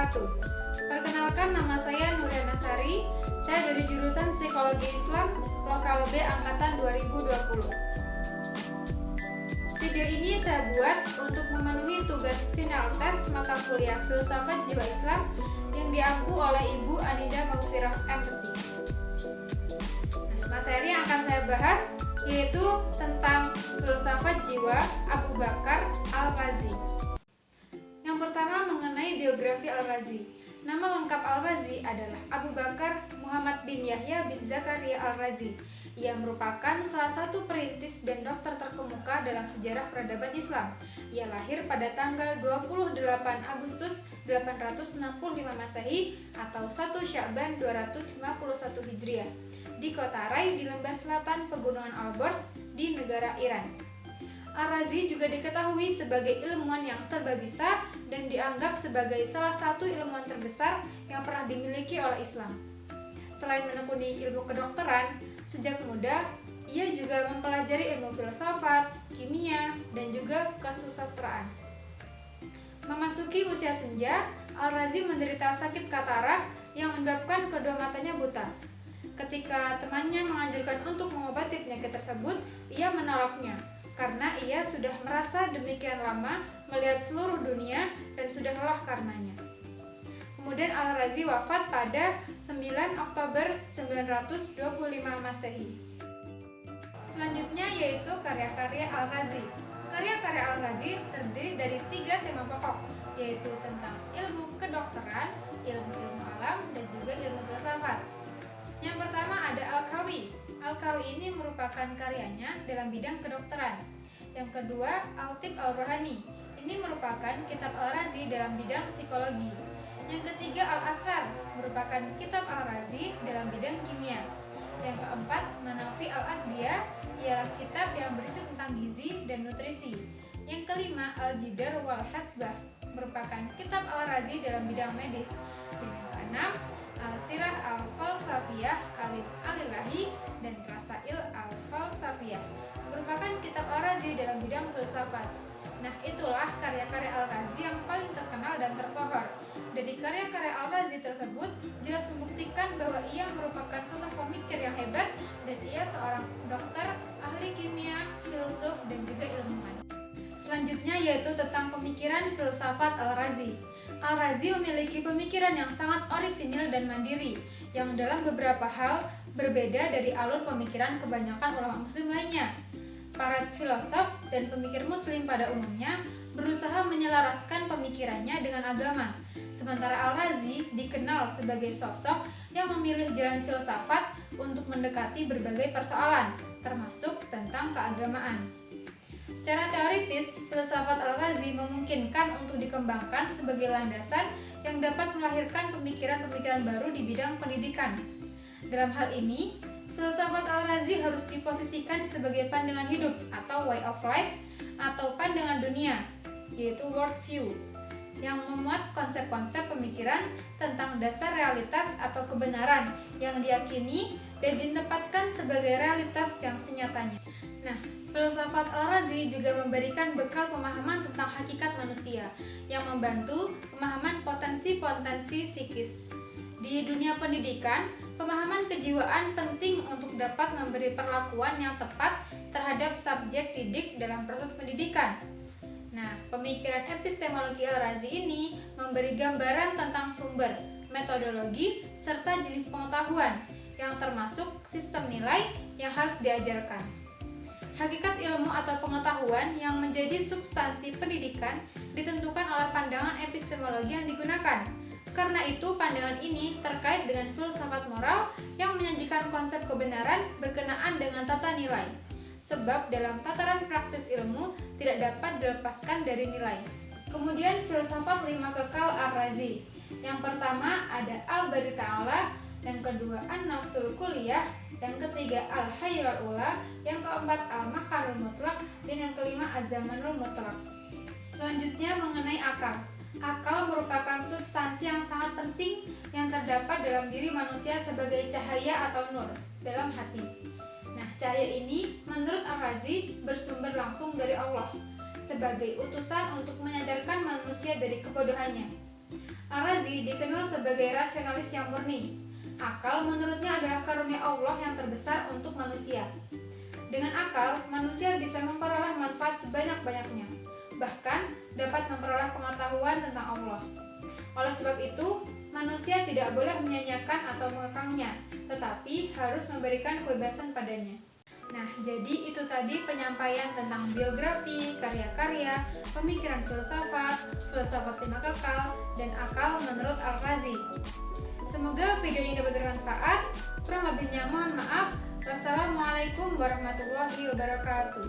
wabarakatuh. Perkenalkan, nama saya Nuriana Sari. Saya dari jurusan Psikologi Islam Lokal B Angkatan 2020. Video ini saya buat untuk memenuhi tugas final tes mata kuliah Filsafat Jiwa Islam yang diampu oleh Ibu Anida Maghfirah MSc. Materi yang akan saya bahas yaitu tentang filsafat jiwa Abu Bakar Al-Razi. Yang pertama, mengenai biografi Al-Razi. Nama lengkap Al-Razi adalah Abu Bakar Muhammad bin Yahya bin Zakaria Al-Razi. Ia merupakan salah satu perintis dan dokter terkemuka dalam sejarah peradaban Islam. Ia lahir pada tanggal 28 Agustus 865 Masehi atau 1 Sya'ban 251 Hijriah di kota Rai di lembah selatan Pegunungan Alborz di negara Iran. Al-Razi juga diketahui sebagai ilmuwan yang serba bisa dan dianggap sebagai salah satu ilmuwan terbesar yang pernah dimiliki oleh Islam. Selain menekuni ilmu kedokteran, sejak muda ia juga mempelajari ilmu filsafat, kimia, dan juga kesusastraan. Memasuki usia senja, Al-Razi menderita sakit katarak yang menyebabkan kedua matanya buta. Ketika temannya menganjurkan untuk mengobati penyakit tersebut, ia menolaknya karena ia sudah merasa demikian lama melihat seluruh dunia dan sudah lelah karenanya. Kemudian Al-Razi wafat pada 9 Oktober 925 Masehi. Selanjutnya yaitu karya-karya Al-Razi. Karya-karya Al-Razi terdiri dari 3 tema pokok, yaitu tentang ilmu kedokteran, ilmu alam, dan juga ilmu filsafat. Yang pertama ada Al-Kawi. Al-Kawi ini merupakan karyanya dalam bidang kedokteran. Yang kedua, Al-Tib Al-Rohani. Ini merupakan kitab Al-Razi dalam bidang psikologi. Yang ketiga, Al-Asrar, merupakan kitab Al-Razi dalam bidang kimia. Yang keempat, Manafi Al-Aqdiyah, ialah kitab yang berisi tentang gizi dan nutrisi. Yang kelima, Al-Jidar Wal-Hasbah, merupakan kitab Al-Razi dalam bidang medis. Dan yang keenam, Al-Sirah Al-Falsafiyah Al-Ilahi dan Rasail Al-Falsafiyah, merupakan kitab Al-Razi dalam bidang filsafat. Nah, itulah karya-karya Al-Razi yang paling terkenal dan tersohor. Dari karya-karya Al-Razi tersebut jelas membuktikan bahwa ia merupakan sosok pemikir yang hebat dan ia seorang dokter, ahli kimia, filsuf, dan juga ilmuwan. Selanjutnya yaitu tentang pemikiran filsafat Al-Razi. Al-Razi memiliki pemikiran yang sangat orisinil dan mandiri, yang dalam beberapa hal berbeda dari alur pemikiran kebanyakan ulama muslim lainnya. Para filosof dan pemikir muslim pada umumnya berusaha menyelaraskan pemikirannya dengan agama, sementara Al-Razi dikenal sebagai sosok yang memilih jalan filsafat untuk mendekati berbagai persoalan, termasuk tentang keagamaan. Secara teoritis, filsafat Al-Razi memungkinkan untuk dikembangkan sebagai landasan yang dapat melahirkan pemikiran-pemikiran baru di bidang pendidikan. Dalam hal ini, filsafat Al-Razi harus diposisikan sebagai pandangan hidup atau way of life atau pandangan dunia, yaitu worldview, yang memuat konsep-konsep pemikiran tentang dasar realitas atau kebenaran yang diyakini dan ditempatkan sebagai realitas yang senyatanya. Nah, filsafat Al-Razi juga memberikan bekal pemahaman tentang hakikat manusia yang membantu pemahaman potensi-potensi psikis. Di dunia pendidikan, pemahaman kejiwaan penting untuk dapat memberi perlakuan yang tepat terhadap subjek didik dalam proses pendidikan. Nah, pemikiran epistemologi Al-Razi ini memberi gambaran tentang sumber, metodologi, serta jenis pengetahuan yang termasuk sistem nilai yang harus diajarkan. Hakikat ilmu atau pengetahuan yang menjadi substansi pendidikan ditentukan oleh pandangan epistemologi yang digunakan. Karena itu, pandangan ini terkait dengan filsafat moral yang menyajikan konsep kebenaran berkenaan dengan tata nilai. Sebab dalam tataran praktis ilmu tidak dapat dilepaskan dari nilai. Kemudian filsafat 5 kekal Al-Razi. Yang pertama ada Al-Bari Ta'ala, yang kedua An-Nafsul Kulliyah, yang ketiga Al-Hayyul Ula, yang keempat Al-Makanul Mutlaq, dan yang kelima Az-Zamanul Mutlaq. Selanjutnya mengenai akal. Akal merupakan substansi yang sangat penting yang terdapat dalam diri manusia sebagai cahaya atau nur dalam hati. Nah, cahaya ini menurut Al-Razi bersumber langsung dari Allah sebagai utusan untuk menyadarkan manusia dari kebodohannya. Al-Razi dikenal sebagai rasionalis yang murni. Akal menurutnya adalah karunia Allah yang terbesar untuk manusia. Dengan akal, manusia bisa memperoleh manfaat sebanyak-banyaknya, bahkan dapat memperoleh pengetahuan tentang Allah. Oleh sebab itu, manusia tidak boleh menyanyiakan atau mengekangnya, tetapi harus memberikan kebebasan padanya. Nah, jadi itu tadi penyampaian tentang biografi, karya-karya, pemikiran filsafat lima kekal, dan akal menurut Al-Razi. Semoga video ini dapat bermanfaat. Kurang lebihnya mohon maaf. Wassalamualaikum warahmatullahi wabarakatuh.